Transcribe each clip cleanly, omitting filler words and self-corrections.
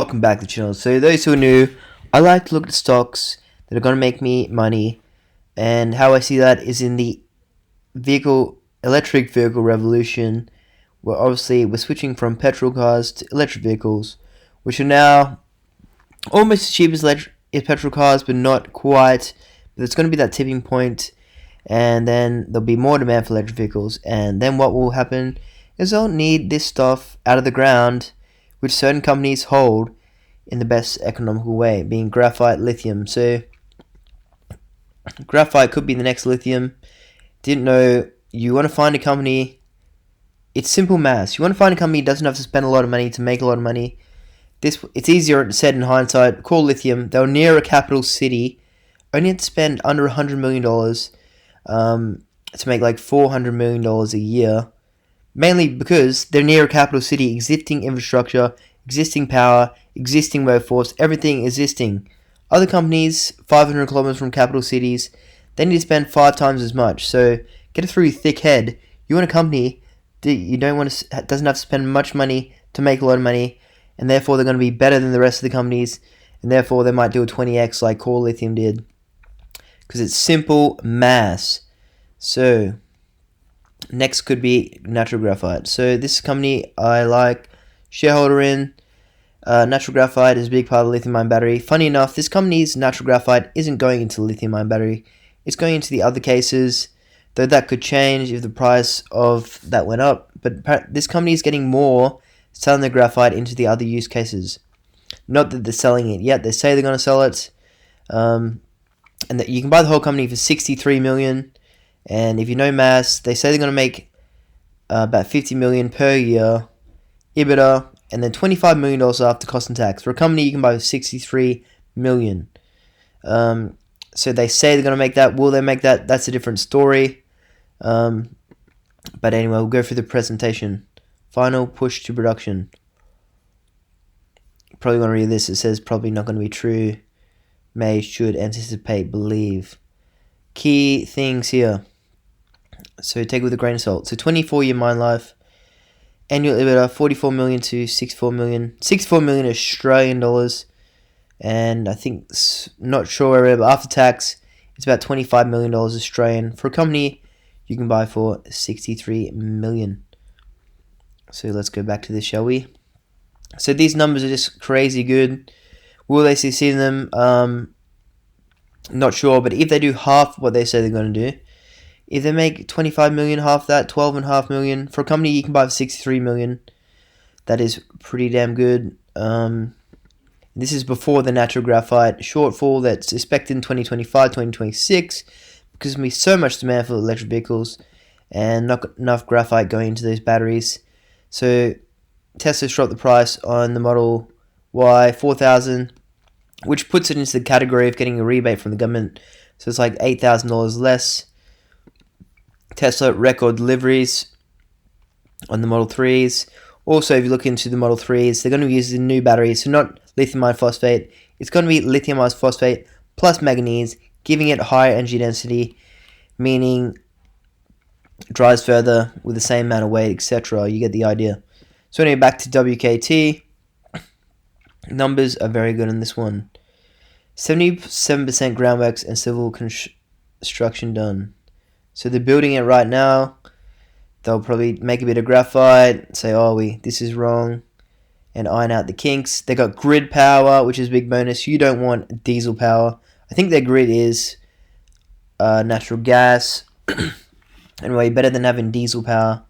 Welcome back to the channel. So those who are new, I like to look at stocks that are going to make me money, and how I see that is in the electric vehicle revolution, where obviously we're switching from petrol cars to electric vehicles, which are now almost as cheap as petrol cars, but not quite. But it's going to be that tipping point, and then there'll be more demand for electric vehicles, and then what will happen is they'll need this stuff out of the ground, which certain companies hold in the best economical way, being graphite, lithium. So graphite could be the next lithium. Didn't know. You want to find a company. It's simple maths. You want to find a company that doesn't have to spend a lot of money to make a lot of money. It's easier said in hindsight. Call lithium. They were near a capital city. Only had to spend under $100 million to make like $400 million a year. Mainly because they're near a capital city, existing infrastructure, existing power, existing workforce, everything existing. Other companies, 500 kilometers from capital cities, they need to spend 5 times as much. So get it through your thick head. You want a company that you don't want to doesn't have to spend much money to make a lot of money, and therefore they're going to be better than the rest of the companies, and therefore they might do a 20x like Core Lithium did, because it's simple maths. So next could be Natural Graphite. So this company I like, shareholder in. Natural Graphite is a big part of the lithium-ion battery. Funny enough, this company's Natural Graphite isn't going into the lithium-ion battery. It's going into the other cases, though that could change if the price of that went up. But this company is getting more, selling the graphite into the other use cases. Not that they're selling it yet. They say they're going to sell it, and that you can buy the whole company for $63 million. And if you know maths, they say they're going to make about $50 million per year EBITDA, and then $25 million after cost and tax. For a company you can buy for $63 million. So they say they're going to make that. Will they make that? That's a different story. But anyway, we'll go through the presentation. Final push to production. Probably going to read this. It says probably not going to be true. May, should, anticipate, believe. Key things here. So take it with a grain of salt. So 24-year mine life. Annual EBITDA 44 million to 64 million. 64 million Australian dollars. And I think, not sure where, but after tax, it's about $25 million Australian. For a company you can buy for 63 million. So let's go back to this, shall we? So these numbers are just crazy good. Will they succeed in them? Not sure, but if they do half what they say they're going to do, if they make 25 million, half that, 12.5 million, for a company you can buy for 63 million, that is pretty damn good. This is before the natural graphite shortfall that's expected in 2025, 2026, because there's going to be so much demand for electric vehicles and not enough graphite going into those batteries. So Tesla's dropped the price on the Model Y 4,000, which puts it into the category of getting a rebate from the government. So it's like $8,000 less. Tesla record deliveries on the Model 3s. Also, if you look into the Model 3s, they're going to be using new batteries, so not lithium iron phosphate. It's going to be lithium iron phosphate plus manganese, giving it higher energy density, meaning it drives further with the same amount of weight, etc. You get the idea. So anyway, back to WKT. Numbers are very good on this one. 77% groundworks and civil construction done. So they're building it right now. They'll probably make a bit of graphite, say, oh, this is wrong, and iron out the kinks. They got grid power, which is a big bonus. You don't want diesel power. I think their grid is natural gas. Anyway, better than having diesel power.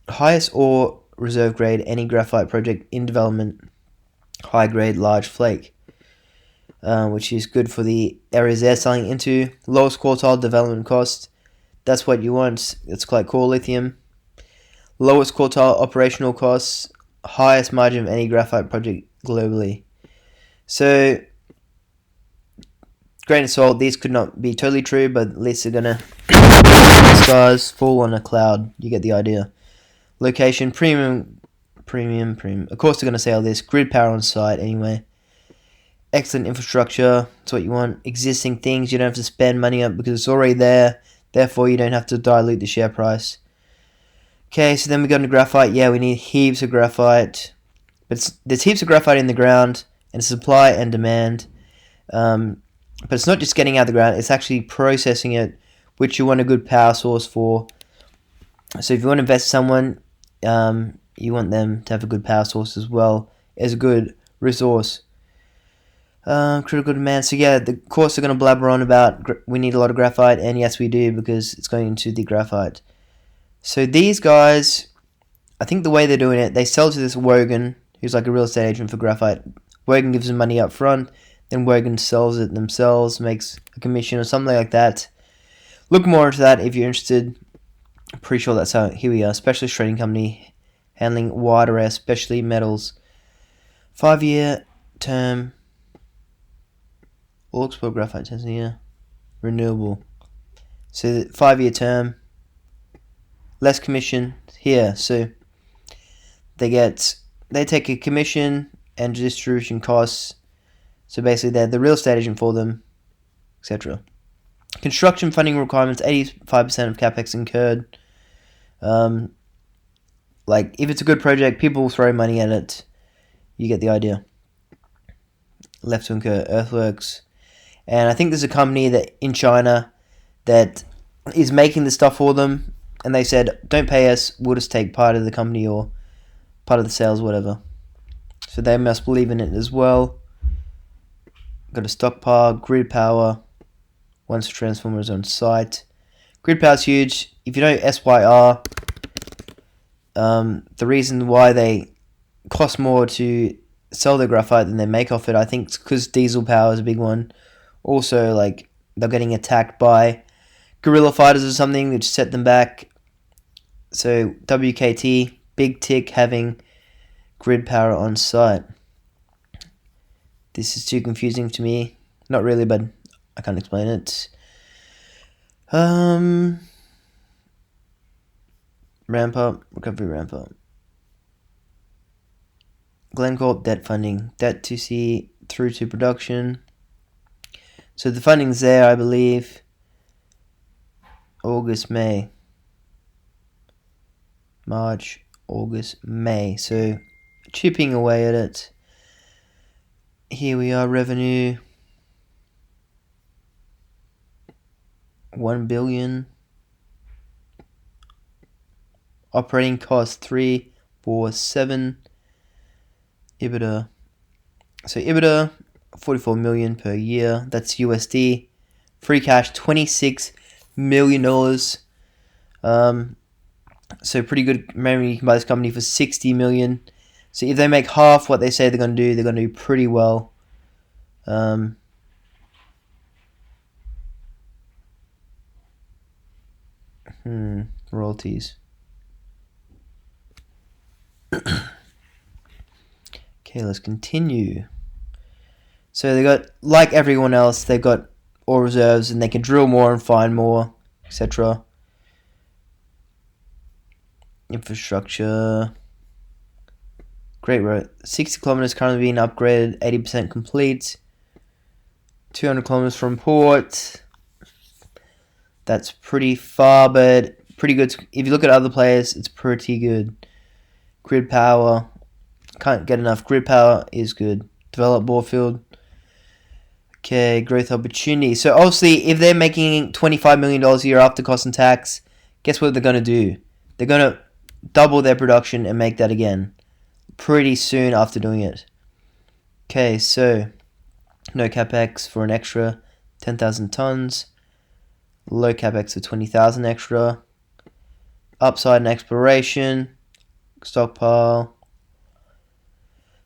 Highest ore reserve grade, any graphite project in development. High grade, large flake. Which is good for the areas they're selling into. Lowest quartile development cost. That's what you want. It's quite Core Lithium. Lowest quartile operational costs. Highest margin of any graphite project globally. So, grain of salt, these could not be totally true, but at least they're gonna stars fall on a cloud. You get the idea. Location, premium. Of course they're gonna say all this. Grid power on site anyway. Excellent infrastructure, that's what you want. Existing things you don't have to spend money on because it's already there. Therefore, you don't have to dilute the share price. Okay, so then we go into graphite. Yeah, we need heaps of graphite. But there's heaps of graphite in the ground, and supply and demand. But it's not just getting out of the ground, it's actually processing it, which you want a good power source for. So if you want to invest in someone, you want them to have a good power source as well as a good resource. Critical demand. So yeah, the course are going to blabber on about we need a lot of graphite, and yes we do, because it's going into the graphite. So these guys, I think the way they're doing it, they sell to this Wogan, who's like a real estate agent for graphite. Wogan gives them money up front, then Wogan sells it themselves, makes a commission or something like that. Look more into that if you're interested. I'm pretty sure that's how. Here we are, specialist trading company handling wide array, specialty metals. 5-year term. All export graphite 10 a year. Renewable. So 5-year term. Less commission here. So they take a commission and distribution costs. So basically they're the real estate agent for them, etc. Construction funding requirements, 85% of capex incurred. Like if it's a good project, people will throw money at it. You get the idea. Left to incur earthworks. And I think there's a company that in China that is making the stuff for them, and they said, don't pay us, we'll just take part of the company or part of the sales, whatever. So they must believe in it as well. Got a stockpile, grid power, once the transformer is on site. Grid power is huge. If you know SYR, the reason why they cost more to sell their graphite than they make off it, I think it's because diesel power is a big one. Also, like, they're getting attacked by guerrilla fighters or something, which set them back. So, WKT, big tick having grid power on site. This is too confusing to me. Not really, but I can't explain it. Ramp up, recovery ramp up. Glencore debt funding, debt to see through to production. So the funding's there, I believe. August, May. March, August, May. So chipping away at it. Here we are, revenue. 1 billion. Operating cost 347. EBITDA. So EBITDA 44 million per year. That's USD. Free cash $26 million. So pretty good. Maybe you can buy this company for 60 million. So if they make half what they say they're going to do, they're going to do pretty well. Royalties. Okay, let's continue. So they got, like everyone else, they've got ore reserves and they can drill more and find more, etc. Infrastructure. Great road. 60 kilometers currently being upgraded, 80% complete. 200 kilometers from port. That's pretty far, but pretty good. If you look at other players, it's pretty good. Grid power. Can't get enough. Grid power is good. Develop Borefield. Okay, growth opportunity. So obviously, if they're making $25 million a year after cost and tax, guess what they're going to do? They're going to double their production and make that again pretty soon after doing it. Okay, so no capex for an extra 10,000 tons. Low capex for 20,000 extra. Upside and exploration. Stockpile.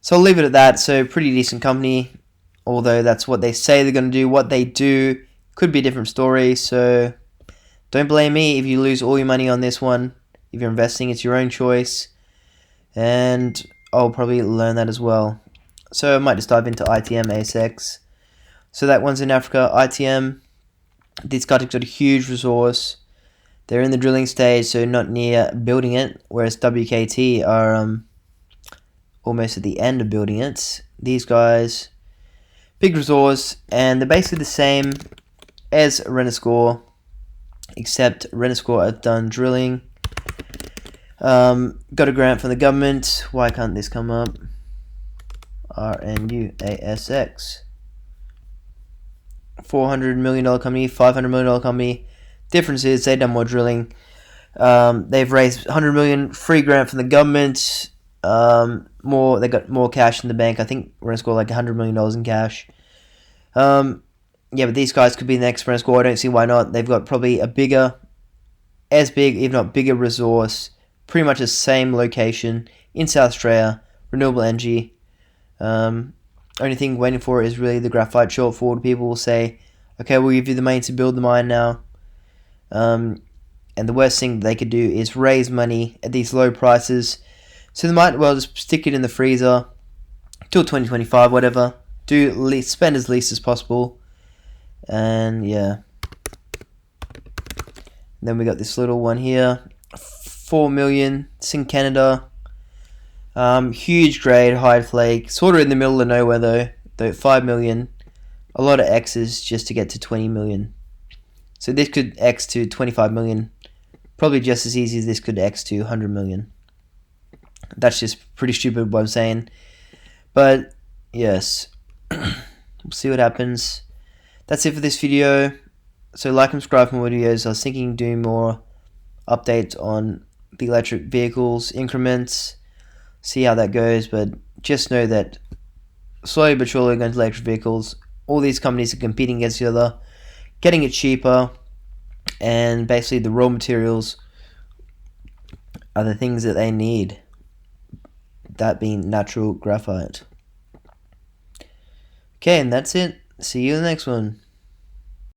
So I'll leave it at that. So pretty decent company. Although that's what they say they're going to do. What they do could be a different story. So don't blame me if you lose all your money on this one. If you're investing, it's your own choice. And I'll probably learn that as well. So I might just dive into ITM ASX. So that one's in Africa. ITM. These guys have got a huge resource. They're in the drilling stage, so not near building it. Whereas WKT are almost at the end of building it. These guys, big resource, and they're basically the same as Renascore, except Renascore have done drilling. Got a grant from the government. Why can't this come up? RNUASX. $400 million company, $500 million company. Difference is they've done more drilling. They've raised $100 million free grant from the government. They got more cash in the bank. I think we're gonna score like $100 million in cash. Yeah, but these guys could be the next Brent score. I don't see why not. They've got probably a as big, if not bigger, resource. Pretty much the same location in South Australia. Renewable energy. Only thing waiting for is really the graphite shortfall. People will say, okay, we'll give you the money to build the mine now. And the worst thing they could do is raise money at these low prices. So they might well just stick it in the freezer till 2025, whatever. Spend as least as possible. And yeah. Then we got this little one here. 4 million. It's in Canada. Huge grade, high flake. Sort of in the middle of nowhere though. 5 million. A lot of X's just to get to 20 million. So this could X to 25 million. Probably just as easy as this could X to 100 million. That's just pretty stupid what I'm saying. But yes. We'll see what happens. That's it for this video. So like and subscribe for more videos. I was thinking doing more updates on the electric vehicles, increments, see how that goes, but just know that slowly but surely going to electric vehicles. All these companies are competing against each other, getting it cheaper, and basically the raw materials are the things that they need, that being natural graphite. Okay, and that's it. See you in the next one.